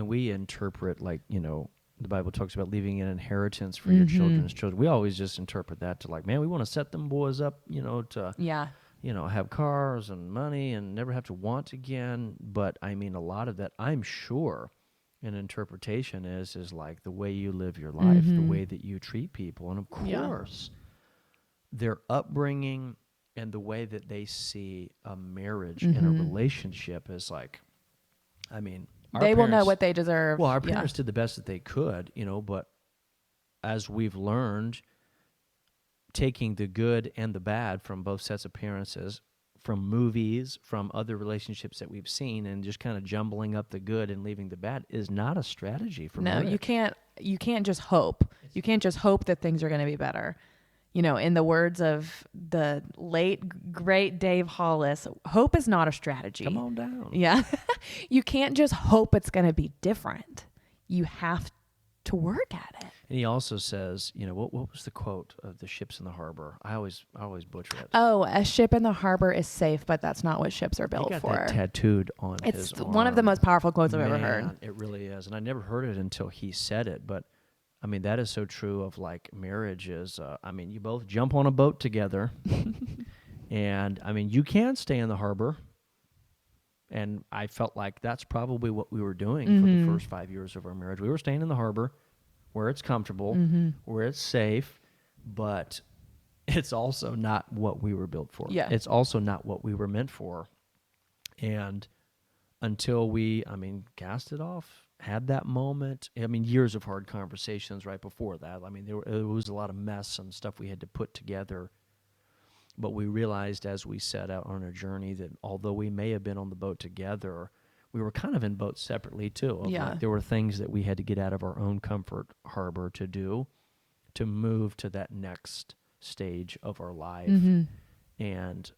when we interpret, like, the Bible talks about leaving an inheritance for your children's children. We always just interpret that to like, man, we want to set them boys up, to have cars and money and never have to want again. But I mean, a lot of that, I'm sure, an interpretation is like the way you live your life, the way that you treat people, and of course, their upbringing and the way that they see a marriage and a relationship is like, I mean, they will know what they deserve. Well, our parents did the best that they could, but as we've learned, taking the good and the bad from both sets of parents, from movies, from other relationships that we've seen, and just kind of jumbling up the good and leaving the bad is not a strategy for marriage. No, you can't just hope. You can't just hope that things are going to be better. In the words of the late, great Dave Hollis, hope is not a strategy. Come on down. Yeah. You can't just hope it's going to be different. You have to work at it. And he also says, what was the quote of the ships in the harbor? I always butcher it. Oh, a ship in the harbor is safe, but that's not what ships are built he got for. That tattooed on his It's arm. one of the most powerful quotes I've ever heard. It really is. And I never heard it until he said it. But, I mean, that is so true of, like, marriage is, you both jump on a boat together. And, you can stay in the harbor. And I felt like that's probably what we were doing for the first 5 years of our marriage. We were staying in the harbor where it's comfortable, where it's safe, but it's also not what we were built for. Yeah. It's also not what we were meant for. And until we, cast it off, had that moment, years of hard conversations right before that. There was a lot of mess and stuff we had to put together. But we realized as we set out on our journey that although we may have been on the boat together, we were kind of in boats separately too. Like, there were things that we had to get out of our own comfort harbor to do, to move to that next stage of our life. And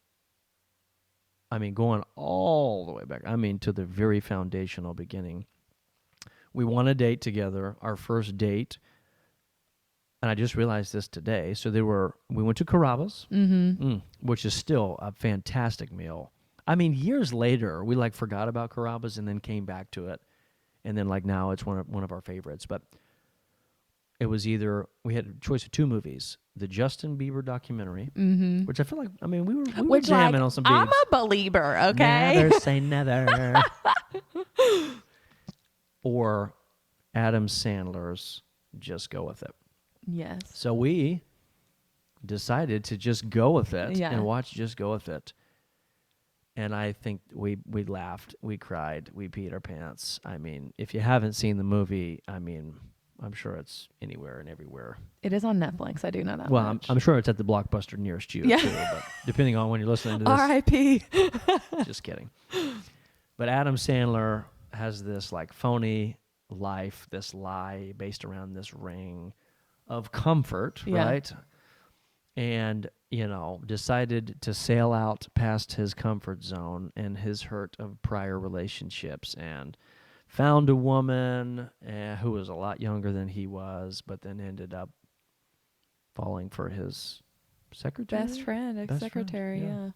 going all the way back, to the very foundational beginning. We won a date together, our first date. And I just realized this today. So we went to Carrabba's, which is still a fantastic meal. Years later, we forgot about Carrabba's and then came back to it. And then now it's one of our favorites. But it was we had a choice of two movies. The Justin Bieber documentary, which I feel like, we were jamming on some beats. I'm a believer, okay? Never say never. Or Adam Sandler's Just Go With It. Yes. So we decided to just go with it and watch Just Go With It. And I think we laughed, we cried, we peed our pants. If you haven't seen the movie, I'm sure it's anywhere and everywhere. It is on Netflix. I do know that. Well, I'm sure it's at the Blockbuster nearest you, too. But depending on when you're listening to this. R.I.P. Just kidding. But Adam Sandler has this phony life, this lie based around this ring of comfort, right? And, decided to sail out past his comfort zone and his hurt of prior relationships and found a woman who was a lot younger than he was, but then ended up falling for his secretary? Best friend, ex-secretary, yeah.